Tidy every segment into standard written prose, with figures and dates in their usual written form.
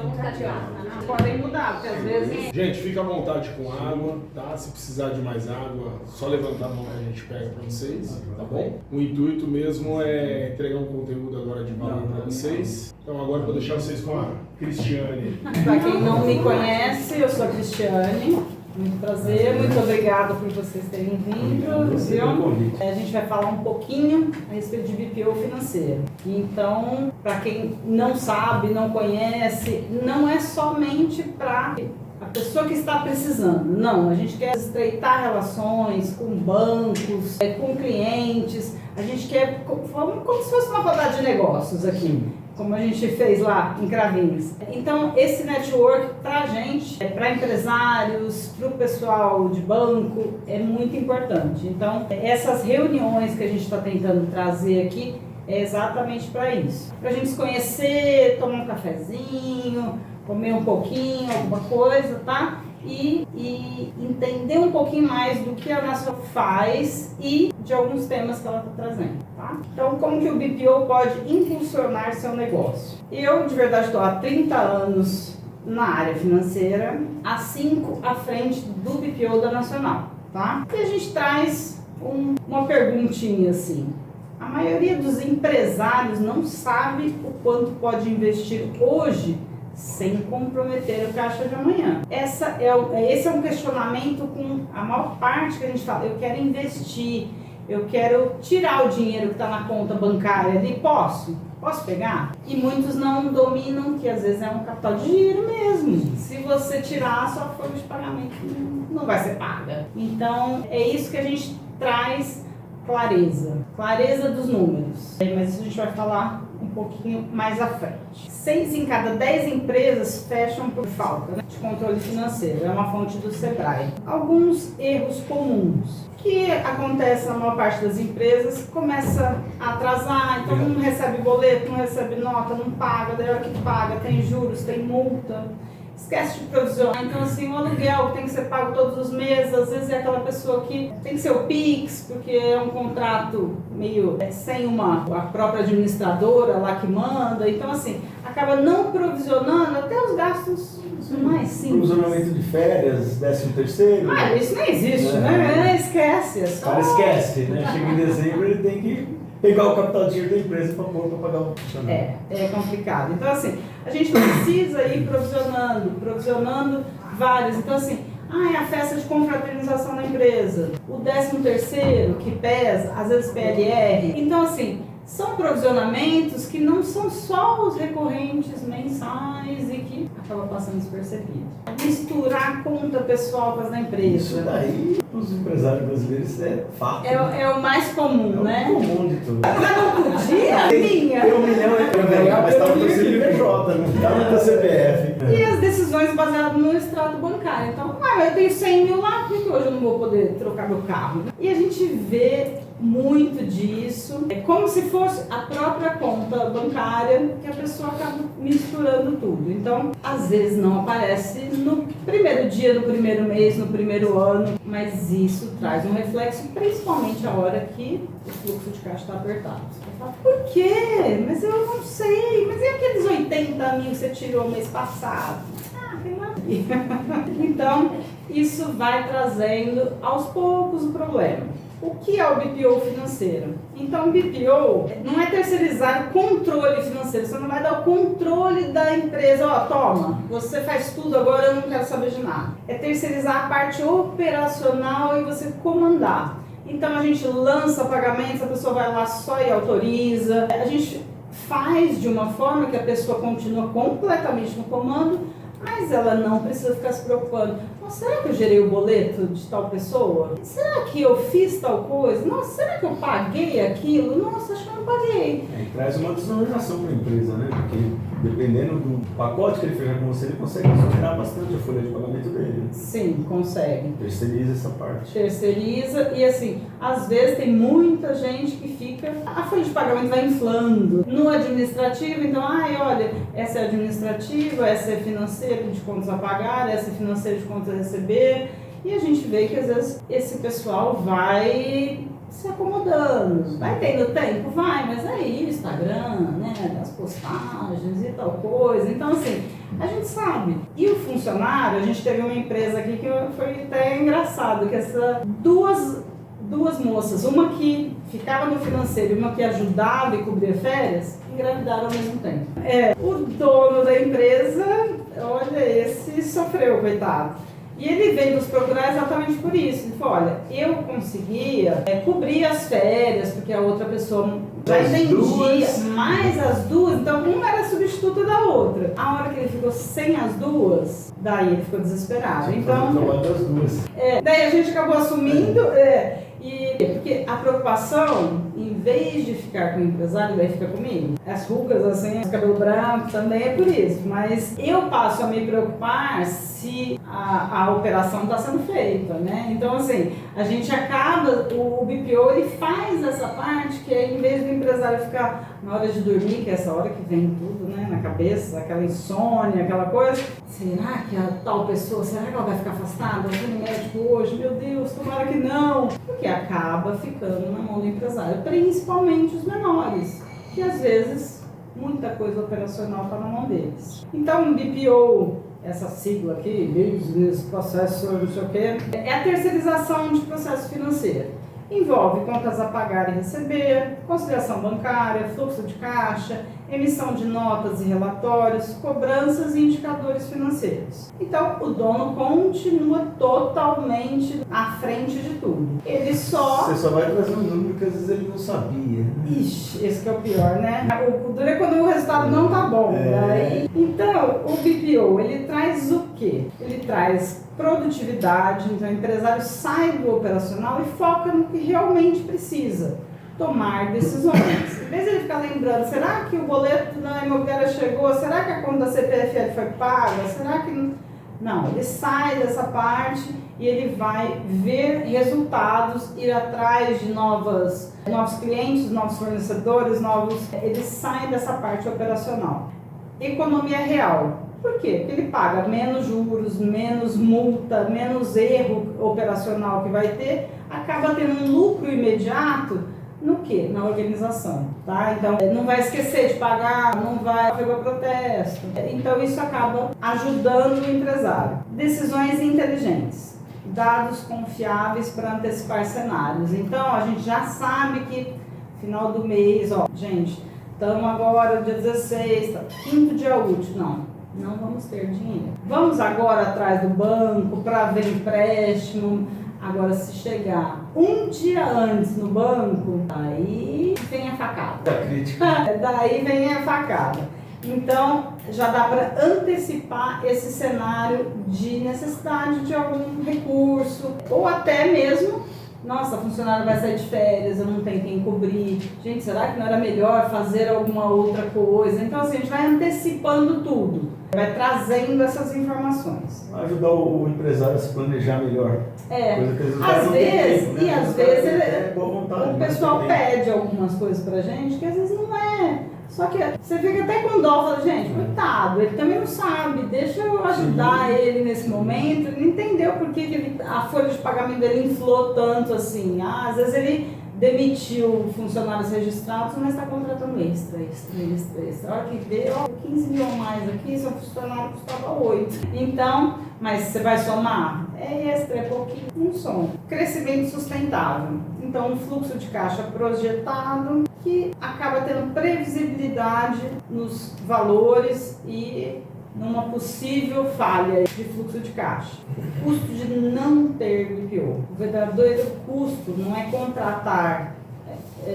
Vamos ficar de olho. Podem mudar, porque às vezes... Gente, fica à vontade com água, tá? Se precisar de mais água, só levantar a mão que a gente pega pra vocês, tá bom? O intuito mesmo é entregar um conteúdo agora de valor pra vocês. Então agora eu vou deixar vocês com a Cristiane. Para quem não me conhece, eu sou a Cristiane. Muito prazer, muito obrigada por vocês terem vindo. A gente vai falar um pouquinho a respeito de BPO financeiro. Então, para quem não sabe, não conhece, não é somente para a pessoa que está precisando. Não, a gente quer estreitar relações com bancos, com clientes. A gente quer como se fosse uma rodada de negócios aqui, como a gente fez lá em Cravinhos. Então, esse network para a gente, para empresários, para o pessoal de banco, é muito importante. Então, essas reuniões que a gente está tentando trazer aqui é exatamente para isso. Para a gente se conhecer, tomar um cafezinho, comer um pouquinho, alguma coisa, tá? E entender um pouquinho mais do que a Nacional faz e de alguns temas que ela está trazendo, tá? Então, como que o BPO pode impulsionar seu negócio? Eu, de verdade, estou há 30 anos na área financeira, há 5 à frente do BPO da Nacional, tá? E a gente traz uma perguntinha assim. A maioria dos empresários não sabe o quanto pode investir hoje sem comprometer o caixa de amanhã. Esse é um questionamento com a maior parte que a gente fala. Eu quero investir, eu quero tirar o dinheiro que está na conta bancária ali, posso pegar? E muitos não dominam que às vezes é um capital de giro mesmo. Se você tirar, a sua folha de pagamento não vai ser paga. Então é isso que a gente traz, clareza dos números. Mas isso a gente vai falar um pouquinho mais à frente. 6 em cada 10 empresas fecham por falta de controle financeiro. É uma fonte do Sebrae. Alguns erros comuns que acontecem na maior parte das empresas, começa a atrasar, então não recebe boleto, não recebe nota, não paga, daí a hora que paga tem juros, tem multa. Esquece de provisionar. Então, assim, o aluguel que tem que ser pago todos os meses, às vezes é aquela pessoa que tem que ser o PIX, porque é um contrato meio sem a própria administradora lá que manda. Então, assim, acaba não provisionando até os gastos mais simples. Provisionamento de férias, 13º. Ah, isso não existe, né? Esquece. É só... O cara esquece, né? Chega em dezembro, ele tem que pegar o capital de giro da empresa para pagar o funcionário. É complicado. Então, assim, a gente precisa ir provisionando vários. Então, assim, a festa de confraternização da empresa, o 13º que pesa, às vezes PLR. Então, assim, são provisionamentos que não são só os recorrentes mensais e que acaba passando despercebido. Misturar a conta pessoal com as da empresa. Isso daí, os empresários brasileiros, é fato. É o mais comum, né? É o comum de tudo. Mas não podia? Minha. Tem 1 milhão também, mas estava no CNPJ, não estava no CPF. E as decisões baseadas no extrato bancário. Então, eu tenho 100 mil lá, por que hoje eu não vou poder trocar meu carro? E a gente vê muito disso. É como se fosse a própria conta bancária que a pessoa acaba misturando tudo. Então, às vezes não aparece no primeiro dia, no primeiro mês, no primeiro ano, mas isso traz um reflexo, principalmente a hora que o fluxo de caixa está apertado. Você fala, por quê? Mas eu não sei. Mas e aqueles 80 mil que você tirou mês passado? Tem lá. Então, isso vai trazendo aos poucos o problema. O que é o BPO financeiro? Então, o BPO não é terceirizar o controle financeiro. Você não vai dar o controle da empresa. Toma, você faz tudo, agora eu não quero saber de nada. É terceirizar a parte operacional e você comandar. Então, a gente lança pagamentos, a pessoa vai lá só e autoriza. A gente faz de uma forma que a pessoa continua completamente no comando, mas ela não precisa ficar se preocupando. Nossa, será que eu gerei o boleto de tal pessoa? Será que eu fiz tal coisa? Nossa, será que eu paguei aquilo? Nossa, acho que eu não paguei. E traz uma desoneração para a empresa, né? Porque dependendo do pacote que ele fez com você, ele consegue exonerar bastante a folha de pagamento dele. Sim, consegue. Terceiriza essa parte. Terceiriza e assim, às vezes tem muita gente que fica, a folha de pagamento vai inflando. No administrativo, então, olha, essa é administrativa, essa é financeira de contas a pagar, essa é financeira de contas a receber. E a gente vê que às vezes esse pessoal vai se acomodando. Vai tendo tempo? Vai, mas aí o Instagram, né, as postagens e tal coisa. Então, assim, a gente sabe. E o funcionário, a gente teve uma empresa aqui que foi até engraçado, que essas duas moças, uma que ficava no financeiro e uma que ajudava e cobria férias, engravidaram ao mesmo tempo. O dono da empresa, olha, esse sofreu, coitado. E ele veio nos procurar exatamente por isso. Ele falou, olha, eu conseguia cobrir as férias, porque a outra pessoa já entendia, mas as duas, então uma era substituta da outra. A hora que ele ficou sem as duas, daí ele ficou desesperado. Então, das duas. daí a gente acabou assumindo, porque a preocupação, em vez de ficar com o empresário, daí fica comigo. As rugas, assim, o cabelo branco também é por isso. Mas eu passo a me preocupar se a operação está sendo feita, né? Então, assim, a gente acaba, o BPO, ele faz essa parte que é, em vez do empresário ficar na hora de dormir, que é essa hora que vem tudo, né, na cabeça, aquela insônia, aquela coisa. Será que a tal pessoa, será que ela vai ficar afastada? Eu vou no médico hoje, meu Deus, tomara que não. Porque acaba ficando na mão do empresário, principalmente os menores, que às vezes muita coisa operacional está na mão deles. Então, o BPO, essa sigla aqui, Business Processor, não sei o quê, é a terceirização de processo financeiro. Envolve contas a pagar e receber, conciliação bancária, fluxo de caixa, emissão de notas e relatórios, cobranças e indicadores financeiros. Então, o dono continua totalmente à frente de tudo. Ele só... Você só vai trazer um número que às vezes ele não sabia. Ixi, esse que é o pior, né? O duro é quando o resultado não tá bom. Né? Então, o BPO, ele traz o quê? Ele traz produtividade, então o empresário sai do operacional e foca no que realmente precisa. Tomar decisões. Em vez de ele ficar lembrando, será que o boleto da imobiliária chegou? Será que a conta da CPFL foi paga? Será que... Não, ele sai dessa parte e ele vai ver resultados, ir atrás de novos clientes, novos fornecedores, ele sai dessa parte operacional. Economia real. Por quê? Porque ele paga menos juros, menos multa, menos erro operacional que vai ter, acaba tendo um lucro imediato. No que? Na organização, tá? Então, não vai esquecer de pagar, não vai fazer protesto. Então, isso acaba ajudando o empresário. Decisões inteligentes, dados confiáveis para antecipar cenários. Então, a gente já sabe que final do mês, gente, estamos agora dia 16, quinto dia útil, não vamos ter dinheiro. Vamos agora atrás do banco para ver empréstimo. Agora, se chegar um dia antes no banco, aí vem a facada. Daí vem a facada. Então, já dá para antecipar esse cenário de necessidade de algum recurso, ou até mesmo, nossa, a funcionária vai sair de férias, eu não tenho quem cobrir. Gente, será que não era melhor fazer alguma outra coisa? Então, assim, a gente vai antecipando tudo. Vai trazendo essas informações. Vai ajudar o empresário a se planejar melhor. Às vezes, e às vezes boa vontade, o pessoal pede algumas coisas pra gente que às vezes não é. Só que você fica até com dó, fala, gente, coitado, ele também não sabe, deixa eu ajudar ele nesse momento. Ele não entendeu por que a folha de pagamento dele inflou tanto assim. Às vezes ele demitiu funcionários registrados, mas está contratando extra. A hora que vê, 15 mil a mais aqui, seu funcionário custava 8. Então, mas você vai somar? É extra, é pouquinho, não soma. Crescimento sustentável. Então, um fluxo de caixa projetado que acaba tendo previsibilidade nos valores e numa possível falha de fluxo de caixa. O custo de não ter BPO. O verdadeiro custo não é contratar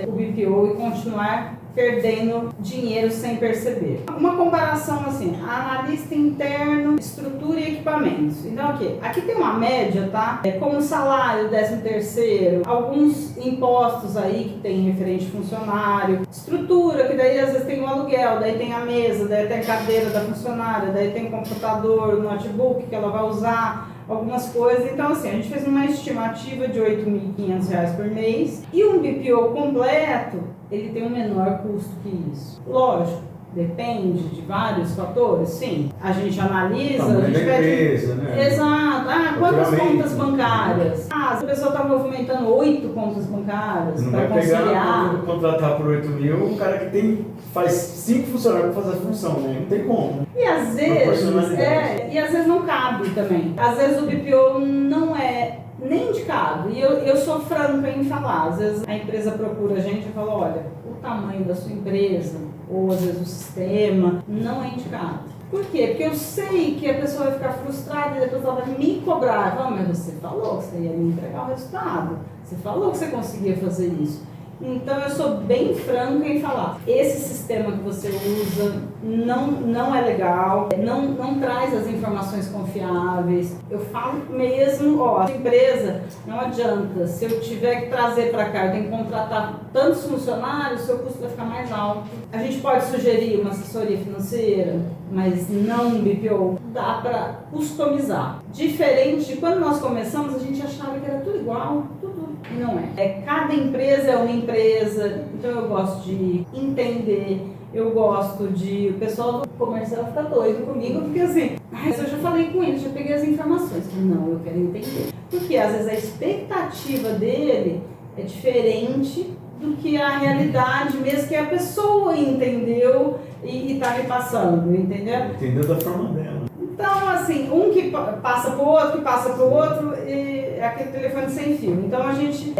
o BPO e continuar perdendo dinheiro sem perceber. Uma comparação assim, analista interno, estrutura e equipamentos. Então aqui tem uma média, tá? Como salário, 13º, alguns impostos aí que tem referente funcionário, estrutura, que daí às vezes tem o aluguel, daí tem a mesa, daí tem a cadeira da funcionária, daí tem o computador, o notebook que ela vai usar, algumas coisas. Então assim, a gente fez uma estimativa de R$ 8.500 por mês e um BPO completo, ele tem um menor custo que isso. Lógico, depende de vários fatores? Sim. A gente analisa, Tamanho a gente da pede... empresa, né? Exato. Quantas Faturamento. contas bancárias? Se a pessoa está movimentando 8 contas bancárias Não para vai pegar, conciliar... contratar por 8 mil um cara que faz 5 funcionários para fazer a função, né? Não tem como. E às vezes não cabe também. Às vezes o BPO não é nem indicado. E eu sou franca em falar. Às vezes a empresa procura a gente e fala, olha, o tamanho da sua empresa, ou às vezes o sistema, não é indicado. Por quê? Porque eu sei que a pessoa vai ficar frustrada e depois ela vai me cobrar. Fala, mas você falou que você ia me entregar o resultado. Você falou que você conseguia fazer isso. Então eu sou bem franca em falar, esse sistema que você usa não é legal, não traz as informações confiáveis. Eu falo mesmo, a empresa não adianta, se eu tiver que trazer para cá, eu tenho que contratar tantos funcionários, o seu custo vai ficar mais alto. A gente pode sugerir uma assessoria financeira, mas não um BPO, dá para customizar. Diferente de quando nós começamos, a gente achava que era tudo igual, tudo. E não é. Cada empresa é uma empresa, então eu gosto de entender, eu gosto de... O pessoal do comercial fica doido comigo, porque assim, eu já falei com ele, já peguei as informações. Não, eu quero entender. Porque às vezes a expectativa dele é diferente do que a realidade mesmo que a pessoa entendeu e está me passando, entendeu? Entendeu da forma dela. Então, assim, um que passa para o outro, que passa para o outro, e é aquele telefone sem fio. Então,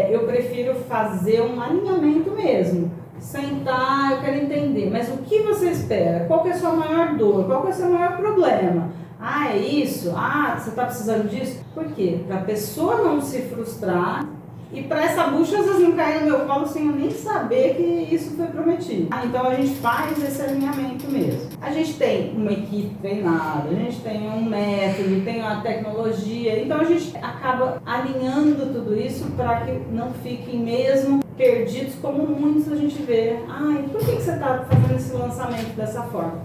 eu prefiro fazer um alinhamento mesmo. Sentar, eu quero entender, mas o que você espera? Qual que é a sua maior dor? Qual que é o seu maior problema? É isso? Você está precisando disso? Por quê? Para a pessoa não se frustrar e para essa bucha às vezes não cair no meu colo sem eu nem saber que isso foi prometido. Então a gente faz esse alinhamento mesmo. A gente tem uma equipe treinada, a gente tem um método, tem uma tecnologia, então a gente acaba alinhando tudo isso para que não fiquem mesmo perdidos, como muitos a gente vê. Por que você está fazendo esse lançamento dessa forma?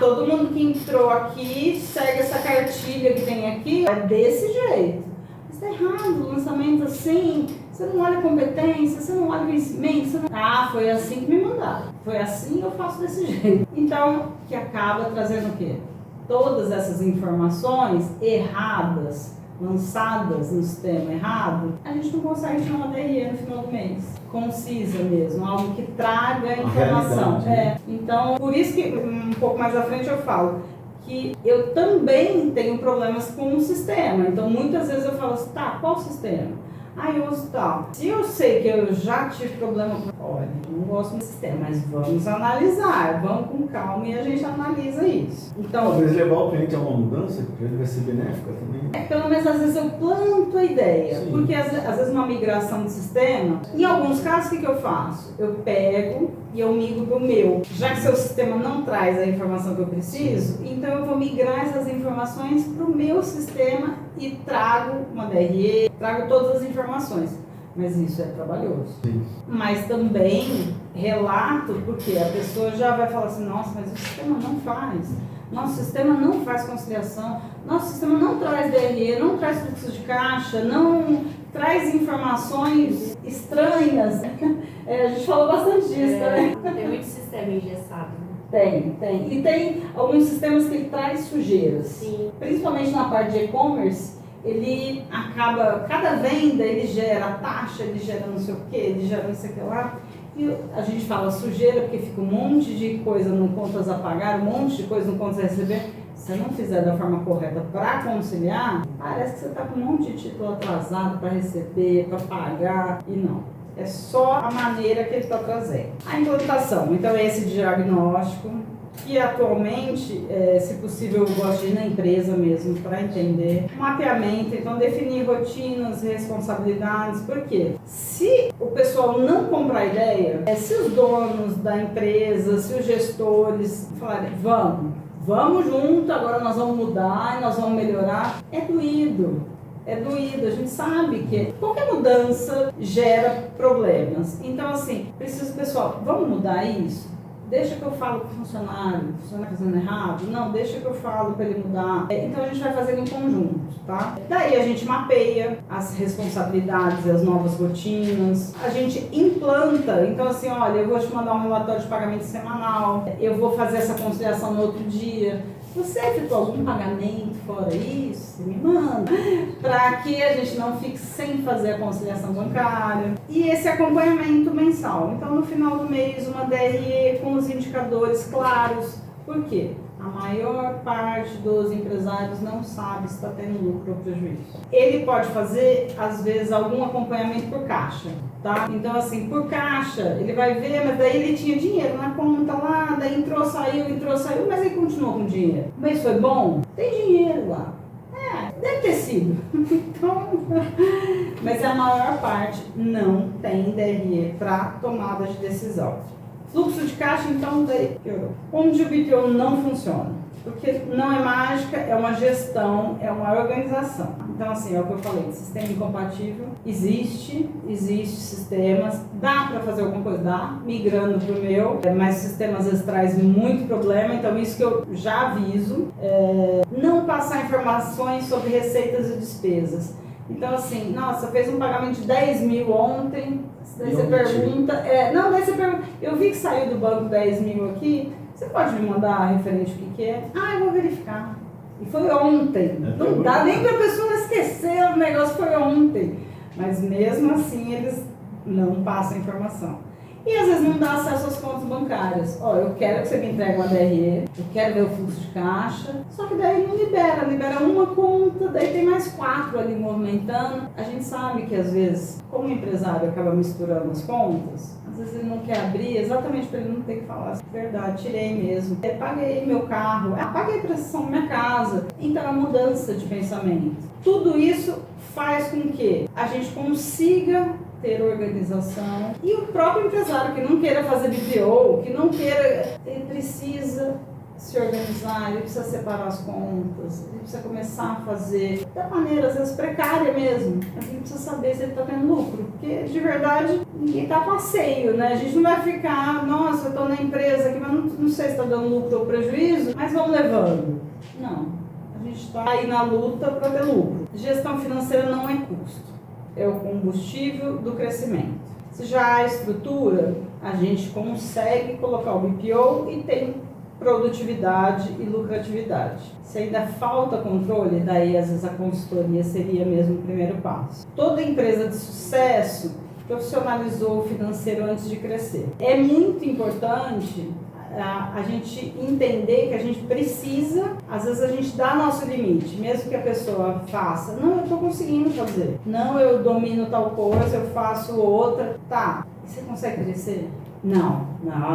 Todo mundo que entrou aqui segue essa cartilha que tem aqui, é desse jeito. Mas tá errado, o lançamento assim, você não olha competência, você não olha conhecimento, você não... foi assim que me mandaram. Foi assim, eu faço desse jeito. Então, que acaba trazendo o quê? Todas essas informações erradas, lançadas no sistema errado, a gente não consegue tirar uma DRE no final do mês. Concisa mesmo, algo que traga informação. Então, por isso que um pouco mais à frente eu falo que eu também tenho problemas com o sistema. Então, muitas vezes eu falo assim, qual sistema? Eu uso tal. Se eu sei que eu já tive problema com... Olha, não gosto do sistema, mas vamos analisar, vamos com calma e a gente analisa isso. Então, talvez levar o cliente a uma mudança, que vai ser benéfica também. Pelo menos às vezes eu planto a ideia. Sim. Porque às vezes uma migração de sistema, em alguns casos o que eu faço? Eu pego e eu migro para o meu. Já que seu sistema não traz a informação que eu preciso, então eu vou migrar essas informações para o meu sistema e trago uma DRE, trago todas as informações. Mas isso é trabalhoso. Sim. Mas também relato, porque a pessoa já vai falar assim, nossa, mas o sistema não faz. Nosso sistema não faz conciliação, nosso sistema não traz DRE, não traz fluxo de caixa, não traz informações estranhas. A gente falou bastante disso, né? Tem muito sistema engessado. Tem. E tem alguns sistemas que ele traz sujeiras. Sim. Principalmente na parte de e-commerce, ele acaba, cada venda ele gera taxa, ele gera não sei o que, ele gera não sei o que lá. E a gente fala sujeira porque fica um monte de coisa no contas a pagar, um monte de coisa no contas a receber. Se você não fizer da forma correta para conciliar, parece que você está com um monte de título atrasado para receber, para pagar, e não. É só a maneira que ele está trazendo. A implantação, então é esse diagnóstico, que atualmente, se possível, eu gosto de ir na empresa mesmo para entender. Mapeamento, então definir rotinas, responsabilidades, por quê? Se o pessoal não comprar ideia, se os donos da empresa, se os gestores falarem, vamos junto, agora nós vamos mudar, nós vamos melhorar, é doído. A gente sabe que qualquer mudança gera problemas. Então, assim, pessoal, vamos mudar isso? Deixa que eu falo com o funcionário fazendo errado? Não, deixa que eu falo para ele mudar. Então a gente vai fazendo em conjunto, tá? Daí a gente mapeia as responsabilidades e as novas rotinas. A gente implanta, então assim, olha, eu vou te mandar um relatório de pagamento semanal, eu vou fazer essa conciliação no outro dia. Você efetuou algum pagamento fora isso? Você me manda. Para que a gente não fique sem fazer a conciliação bancária. E esse acompanhamento mensal. Então, no final do mês, uma DRE com os indicadores claros. Por quê? A maior parte dos empresários não sabe se está tendo lucro ou prejuízo. Ele pode fazer, às vezes, algum acompanhamento por caixa, tá? Então, assim, por caixa, ele vai ver, mas daí ele tinha dinheiro na conta lá, daí entrou, saiu, mas ele continuou com dinheiro. O mês foi bom? Tem dinheiro lá. Deve ter sido. Então, mas a maior parte não tem DRE para tomada de decisão. Fluxo de caixa, então, daí piorou. Onde o BPO não funciona? Porque não é mágica, é uma gestão, é uma organização. Então, assim, é o que eu falei, sistema incompatível, existe sistemas, dá para fazer alguma coisa? Dá, migrando para o meu, mas o sistema às vezes traz muito problema, então isso que eu já aviso, não passar informações sobre receitas e despesas. Então, assim, nossa, fez um pagamento de 10 mil ontem, daí você pergunta, eu vi que saiu do banco 10 mil aqui, você pode me mandar referente o que é? Eu vou verificar. E foi ontem. Não dá nem para a pessoa esquecer, o negócio foi ontem. Mas mesmo assim eles não passam informação. E às vezes não dá acesso às contas bancárias. Eu quero que você me entregue uma DRE, eu quero ver o fluxo de caixa, só que daí não libera uma conta, daí tem mais 4 ali movimentando. A gente sabe que às vezes, como o empresário acaba misturando as contas, às vezes ele não quer abrir exatamente para ele não ter que falar assim, verdade, tirei mesmo, paguei meu carro, paguei a prestação da minha casa. Então é mudança de pensamento. Tudo isso faz com que a gente consiga ter organização. E o próprio empresário que não queira fazer BPO, que não queira, ele precisa se organizar, ele precisa separar as contas, ele precisa começar a fazer da maneira, às vezes, precária mesmo. A gente precisa saber se ele está tendo lucro, porque, de verdade, ninguém está a passeio, né? A gente não vai ficar, nossa, eu estou na empresa aqui, mas não sei se está dando lucro ou prejuízo, mas vamos levando. Não. A gente está aí na luta para ter lucro. Gestão financeira não é custo. É o combustível do crescimento. Se já há estrutura, a gente consegue colocar o BPO e tem produtividade e lucratividade. Se ainda falta controle, daí às vezes a consultoria seria mesmo o primeiro passo. Toda empresa de sucesso profissionalizou o financeiro antes de crescer. É muito importante a gente entender que a gente precisa, às vezes a gente dá nosso limite, mesmo que a pessoa faça, não, eu estou conseguindo fazer, não, eu domino tal coisa, eu faço outra, tá, e você consegue crescer? Não,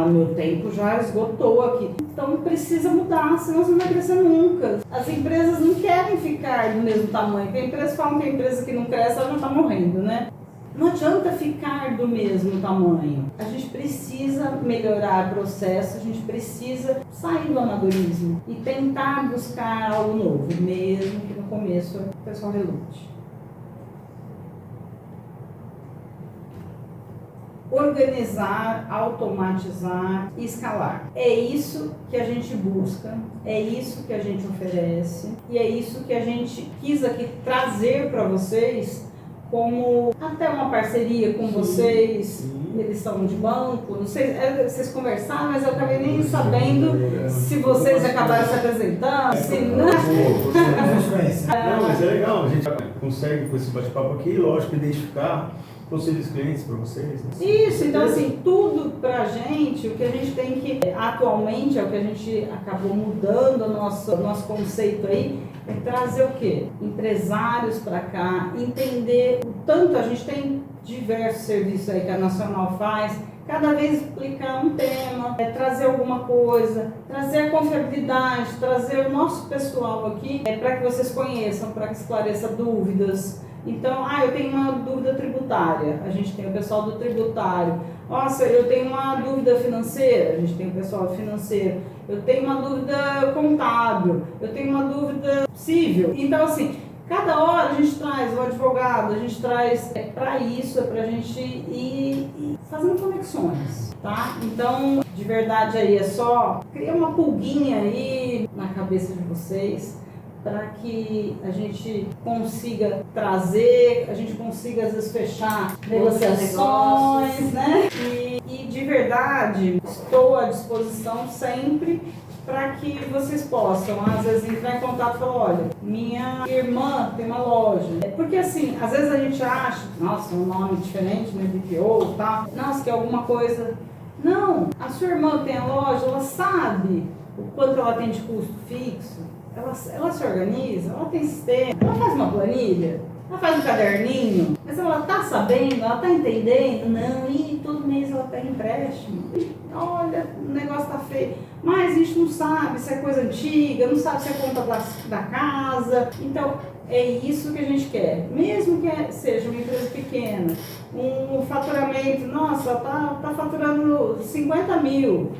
meu tempo já esgotou aqui, então precisa mudar, senão você não vai crescer nunca. As empresas não querem ficar do mesmo tamanho, porque a empresa fala que a empresa que não cresce, ela já está morrendo, né? Não adianta ficar do mesmo tamanho. A gente precisa melhorar o processo, a gente precisa sair do amadorismo e tentar buscar algo novo, mesmo que no começo o pessoal relute. Organizar, automatizar e escalar. É isso que a gente busca, é isso que a gente oferece e é isso que a gente quis aqui trazer para vocês como até uma parceria com vocês. Eles são de banco, não sei, vocês conversaram, mas eu acabei nem sabendo se vocês acabaram se apresentando, se não. Não, mas é legal, a gente consegue com esse bate-papo aqui, lógico, identificar possíveis clientes para vocês. Né? Isso, então assim, tudo pra gente, o que a gente tem que, atualmente, é o que a gente acabou mudando o nosso conceito aí, é trazer o quê? Empresários para cá, entender o tanto, a gente tem diversos serviços aí que a Nacional faz, cada vez explicar um tema, trazer alguma coisa, trazer a confiabilidade, trazer o nosso pessoal aqui, para que vocês conheçam, para que esclareça dúvidas. Então, eu tenho uma dúvida tributária, a gente tem o pessoal do tributário. Nossa, eu tenho uma dúvida financeira, a gente tem o pessoal financeiro. Eu tenho uma dúvida contábil, eu tenho uma dúvida civil. Então, assim, Cada hora a gente traz o advogado, a gente traz para isso, é para a gente ir fazendo conexões, tá? Então, de verdade aí, é só criar uma pulguinha aí na cabeça de vocês para que a gente consiga trazer, a gente consiga às vezes fechar negociações, né? E de verdade, estou à disposição sempre para que vocês possam, às vezes, entrar em contato e falar, olha, minha irmã tem uma loja. Porque assim, às vezes a gente acha, nossa, um nome diferente, né, BPO, tá? Nossa, que é alguma coisa. Não, a sua irmã tem a loja, ela sabe o quanto ela tem de custo fixo, ela se organiza, ela tem sistema, ela faz uma planilha, ela faz um caderninho, mas ela tá sabendo, ela tá entendendo, não, e todo mês ela pega empréstimo. Olha, o negócio tá feio. Mas a gente não sabe se é coisa antiga, não sabe se é conta da casa. Então, é isso que a gente quer. Mesmo que seja uma empresa pequena, um faturamento, nossa, ela tá faturando 50 mil,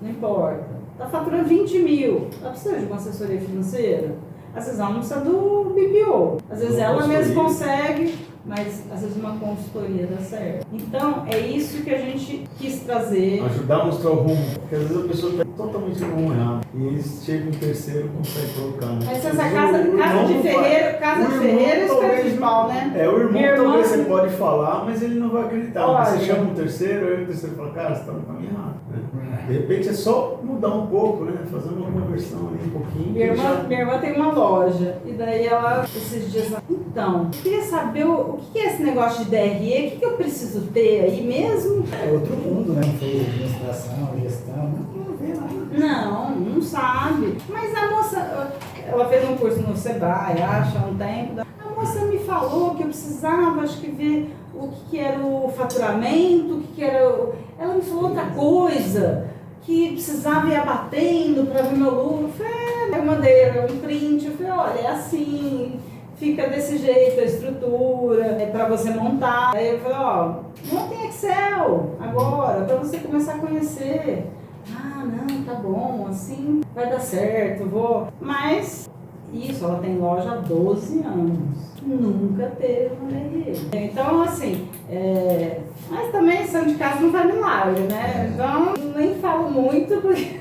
não importa. Tá faturando 20 mil. Ela precisa de uma assessoria financeira? Às vezes ela não precisa do BPO. Às vezes ela mesma consegue, mas às vezes uma consultoria dá certo. Então, é isso que a gente quis trazer. Ajudar a mostrar o rumo. Porque às vezes a pessoa está totalmente no rumo errado. E eles chegam em terceiro e conseguem colocar. Né? Mas essa casa de ferreiro é espelho de pau, né? É, o irmão talvez talvez você pode falar, mas ele não vai acreditar. Você chama o terceiro, aí o terceiro fala, cara, você está no caminho errado. Né? De repente é só mudar um pouco, né? Fazer uma conversão ali um pouquinho. Minha irmã tem uma loja. E daí ela, esses dias, então, eu queria saber o que é esse negócio de DRE, o que eu preciso ter aí mesmo? É outro mundo, né? Não foi administração, gestão, não vê nada. Não sabe. Mas a moça, ela fez um curso no Sebrae, acho, há um tempo. A moça me falou que eu precisava, acho que ver o que era o faturamento, o que era... Ela me falou outra coisa, que precisava ir abatendo para ver meu lucro. Eu mandei um print, eu falei, olha, é assim... Fica desse jeito a estrutura, é para você montar. Aí eu falei, ó, monta em Excel agora, para você começar a conhecer. Ah, não, tá bom, assim vai dar certo, vou. Mas isso, ela tem loja há 12 anos. Nunca teve uma DRE. Então, assim, mas também santo de casa não faz milagre, né? Então, nem falo muito, porque...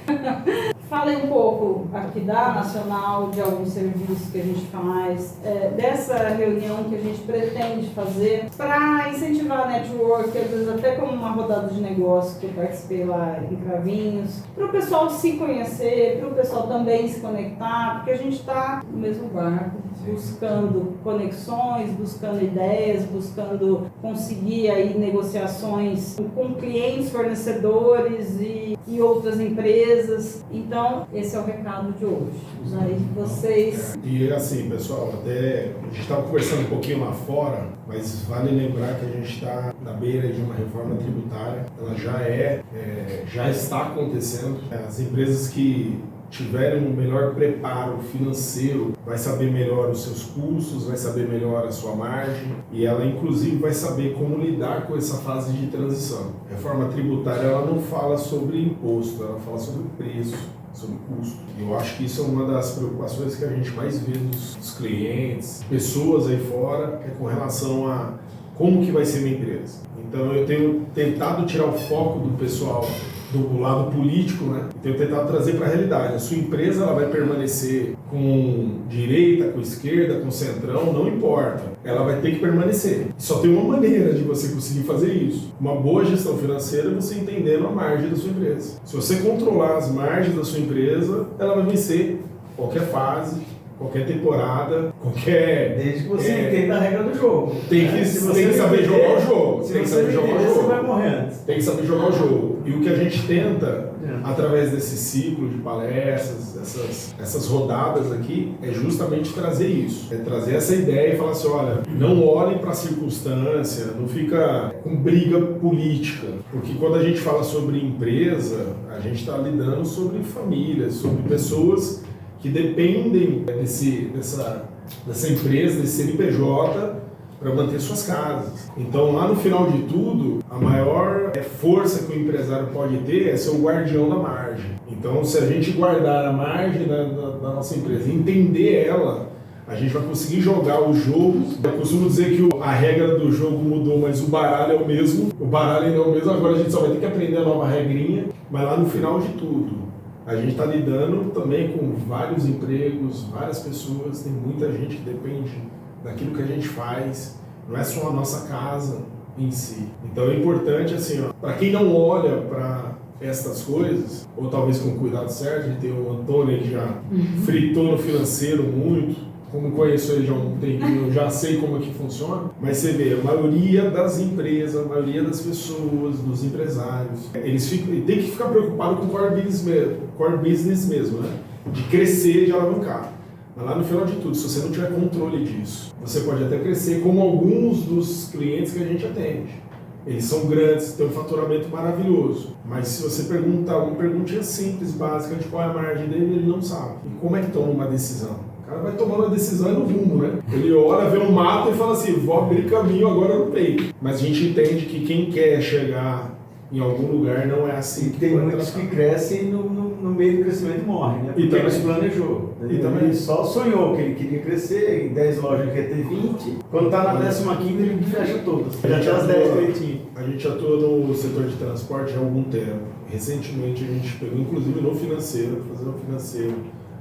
Falei um pouco aqui da Nacional, de alguns serviços que a gente faz, dessa reunião que a gente pretende fazer para incentivar a network, às vezes até como uma rodada de negócio que eu participei lá em Cravinhos, para o pessoal se conhecer, para o pessoal também se conectar, porque a gente está no mesmo barco, buscando conexões, buscando ideias, buscando conseguir aí negociações com clientes, fornecedores e outras empresas. Então, esse é o recado de hoje. Aí vocês... E assim, pessoal, até a gente estava conversando um pouquinho lá fora, mas vale lembrar que a gente está na beira de uma reforma tributária. Ela já está acontecendo. As empresas que tiverem um melhor preparo financeiro, vai saber melhor os seus custos, vai saber melhor a sua margem e ela inclusive vai saber como lidar com essa fase de transição. A reforma tributária ela não fala sobre imposto, ela fala sobre preço, sobre custo. Eu acho que isso é uma das preocupações que a gente mais vê dos clientes, pessoas aí fora, é com relação a como que vai ser minha empresa. Então eu tenho tentado tirar o foco do pessoal do lado político, né? E tenho tentado trazer para a realidade. A sua empresa ela vai permanecer com direita, com esquerda, com centrão, não importa. Ela vai ter que permanecer. Só tem uma maneira de você conseguir fazer isso. Uma boa gestão financeira é você entendendo a margem da sua empresa. Se você controlar as margens da sua empresa, ela vai vencer qualquer fase, qualquer temporada, qualquer... Desde que você entenda a regra do jogo. Tem que saber jogar o jogo. Tem que saber jogar o jogo. Você vai morrer antes. Tem que saber jogar o jogo. E o que a gente tenta, através desse ciclo de palestras, essas rodadas aqui, é justamente trazer isso. É trazer essa ideia e falar assim, olha, não olhem para a circunstância, não fica com briga política. Porque quando a gente fala sobre empresa, a gente está lidando sobre famílias, sobre pessoas que dependem dessa empresa, desse CNPJ, para manter suas casas. Então, lá no final de tudo, a maior força que o empresário pode ter é ser o guardião da margem. Então, se a gente guardar a margem da nossa empresa, entender ela, a gente vai conseguir jogar o jogo. Eu costumo dizer que a regra do jogo mudou, mas o baralho é o mesmo. O baralho ainda é o mesmo, agora a gente só vai ter que aprender a nova regrinha. Mas lá no final de tudo, a gente está lidando também com vários empregos, várias pessoas, tem muita gente que depende daquilo que a gente faz. Não é só a nossa casa em si. Então é importante, assim, para quem não olha para estas coisas, ou talvez com cuidado certo, a gente tem o Antônio que já fritou no financeiro muito, como conheço ele já há um tempinho, eu já sei como é que funciona, mas você vê, a maioria das empresas, a maioria das pessoas, dos empresários, eles têm que ficar preocupados com o core business mesmo, né? De crescer, de alavancar. Mas lá no final de tudo, se você não tiver controle disso, você pode até crescer como alguns dos clientes que a gente atende. Eles são grandes, têm um faturamento maravilhoso. Mas se você perguntar uma perguntinha simples, básica, de qual é a margem dele, ele não sabe. E como é que toma uma decisão? O cara vai tomando a decisão no rumo, né? Ele olha, vê um mato e fala assim, vou abrir caminho agora no peito. Mas a gente entende que quem quer chegar em algum lugar não é assim. E tem muitos que crescem no meio do crescimento e morrem, né? Porque E também ele se planejou. E também ele só sonhou que ele queria crescer, em 10 lojas ele quer ter 20. Quando está na 15ª, ele fecha todas. Já tem as 10 direitinho. A gente atua no setor de transporte há algum tempo. Recentemente a gente pegou, inclusive no financeiro, fazendo um financeiro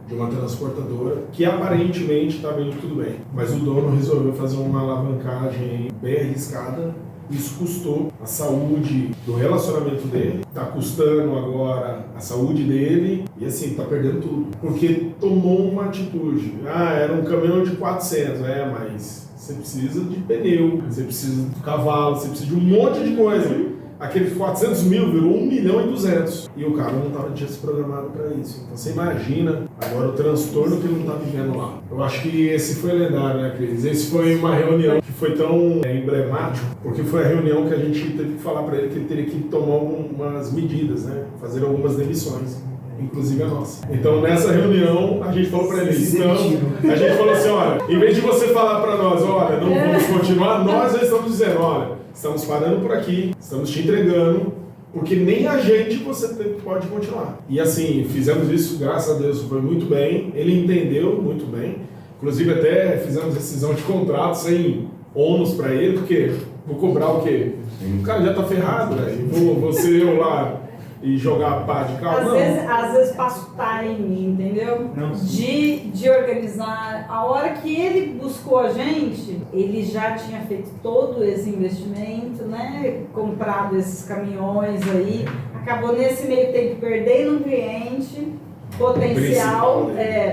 de uma transportadora, que aparentemente estava indo tudo bem. Mas o dono resolveu fazer uma alavancagem bem arriscada. Isso custou a saúde do relacionamento dele, está custando agora a saúde dele e assim, está perdendo tudo. Porque tomou uma atitude. Era um caminhão de 400, mas você precisa de pneu, você precisa de cavalo, você precisa de um monte de coisa. Aqueles 400 mil virou 1.200.000. E o cara não tinha se programado para isso. Então você imagina agora o transtorno que ele não está vivendo lá. Eu acho que esse foi lendário, né, Cris? Esse foi uma reunião que foi tão emblemático, porque foi a reunião que a gente teve que falar para ele que ele teria que tomar algumas medidas, né? Fazer algumas demissões. Inclusive a nossa. Então nessa reunião a gente falou para ele, então, a gente falou assim, olha, em vez de você falar para nós, olha, não vamos continuar, nós já estamos dizendo, olha, estamos parando por aqui, estamos te entregando, porque nem a gente você pode continuar. E assim, fizemos isso, graças a Deus, foi muito bem, ele entendeu muito bem, inclusive até fizemos decisão de contrato sem ônus para ele, porque vou cobrar o quê? O cara já está ferrado, né? Vou ser eu lá e jogar a pá de carro? Às vezes passa o time, entendeu? De organizar. A hora que ele buscou a gente, ele já tinha feito todo esse investimento, né? Comprado esses caminhões aí. Acabou nesse meio tempo perdendo um cliente potencial.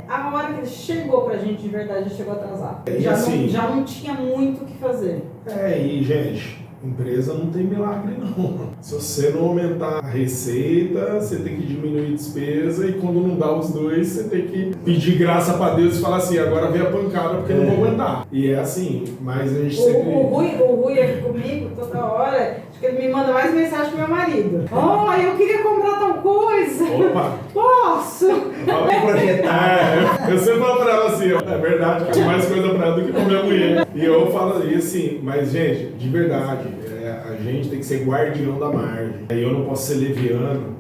A hora que ele chegou pra gente de verdade, já chegou atrasado. Já não tinha muito o que fazer. E gente, empresa não tem milagre não. Se você não aumentar a receita, você tem que diminuir a despesa e quando não dá os dois, você tem que pedir graça pra Deus e falar assim, agora vem a pancada porque não vou aguentar. E é assim, mas a gente sempre... O Rui aqui comigo toda hora, acho que ele me manda mais mensagem pro meu marido. Eu queria comprar tal coisa. Opa! Posso? Vamos projetar. Eu sempre falo pra ela assim, é verdade, que é mais coisa pra ela do que pra minha mulher. E eu falo assim, mas gente, de verdade, a gente tem que ser guardião da margem. Eu não posso ser leviano.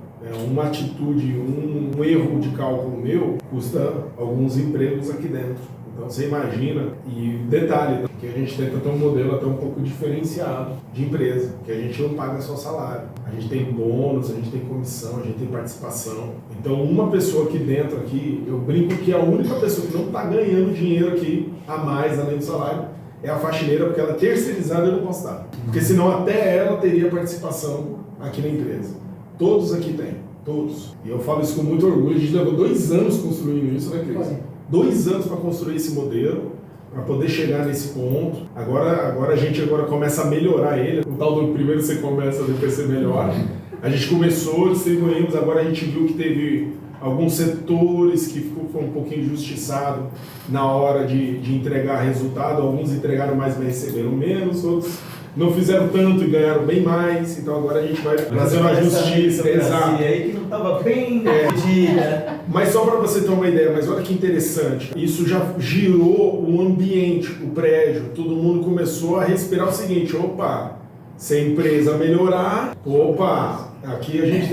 Uma atitude, um erro de cálculo meu custa alguns empregos aqui dentro. Então você imagina, e detalhe, que a gente tenta ter um modelo até um pouco diferenciado de empresa, que a gente não paga só salário. A gente tem bônus, a gente tem comissão, a gente tem participação. Então uma pessoa aqui dentro, eu brinco que a única pessoa que não está ganhando dinheiro aqui a mais, além do salário, é a faxineira, porque ela é terceirizada e eu não posso dar. Porque senão até ela teria participação aqui na empresa. Todos aqui têm, todos. E eu falo isso com muito orgulho, a gente levou 2 anos construindo isso, né, Cris? 2 anos para construir esse modelo, para poder chegar nesse ponto. Agora a gente começa a melhorar ele. O tal do primeiro você começa, depois você melhora. A gente começou, distribuímos, agora a gente viu que teve alguns setores que foi um pouquinho injustiçado na hora de entregar resultado. Alguns entregaram mais, mas receberam menos, outros não fizeram tanto e ganharam bem mais. Então agora a gente vai fazendo a justiça. Exato. aí que não estava bem medida. Mas só para você ter uma ideia, mas olha que interessante, isso já girou o ambiente, o prédio, todo mundo começou a respirar o seguinte, se a empresa melhorar, Aqui a gente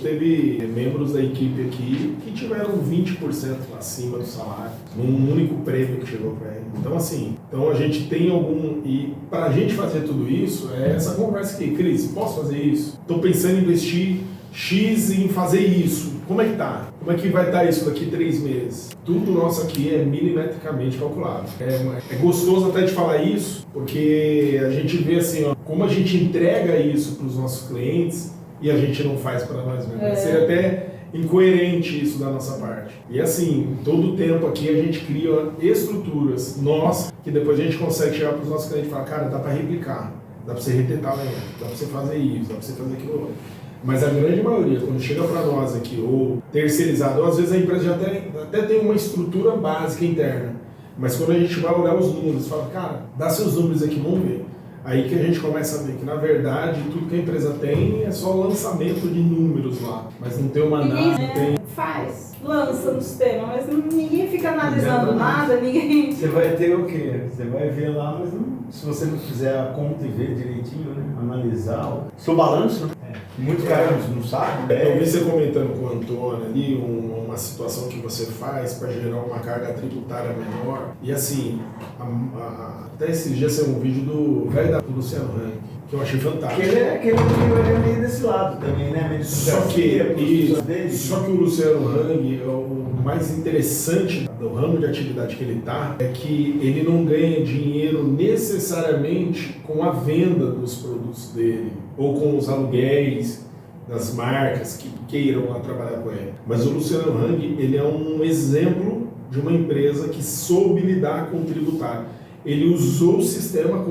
teve membros da equipe aqui que tiveram 20% acima do salário, num único prêmio que chegou para ele. Então, assim, a gente tem algum... E para a gente fazer tudo isso, é essa conversa aqui. Cris, posso fazer isso? Estou pensando em investir X em fazer isso. Como é que tá? Como é que vai estar isso daqui 3 meses? Tudo nosso aqui é milimetricamente calculado. É gostoso até de falar isso, porque a gente vê assim, ó, como a gente entrega isso para os nossos clientes e a gente não faz para nós mesmos. Seria até incoerente isso da nossa parte. E assim, todo o tempo aqui a gente cria estruturas nossas que depois a gente consegue chegar para os nossos clientes e falar, cara, dá para replicar, dá para você reter talento, dá para você fazer isso, dá para você fazer aquilo outro. Mas a grande maioria, quando chega para nós aqui, ou terceirizado, ou às vezes a empresa já até tem uma estrutura básica interna, mas quando a gente vai olhar os números, fala, cara, dá seus números aqui, vamos ver. Aí que a gente começa a ver que, na verdade, tudo que a empresa tem é só lançamento de números lá, mas não tem uma análise, não tem... Faz, lança no sistema, mas ninguém fica analisando nada, ninguém... Você vai ter o quê? Você vai ver lá, mas não, se você não fizer a conta e ver direitinho, né? Analisar o seu balanço, né? Muitos caras não sabem. Eu vi você comentando com o Antônio ali uma situação que você faz para gerar uma carga tributária menor. E assim, até esses dias saiu um vídeo do velho do Luciano Hang, que eu achei fantástico. Que ele é meio desse lado também, né? Só que o Luciano Hang, o mais interessante do ramo de atividade que ele está, é que ele não ganha dinheiro necessariamente com a venda dos produtos dele, ou com os aluguéis das marcas que queiram lá trabalhar com ele. Mas o Luciano Hang, ele é um exemplo de uma empresa que soube lidar com o tributário. Ele usou o sistema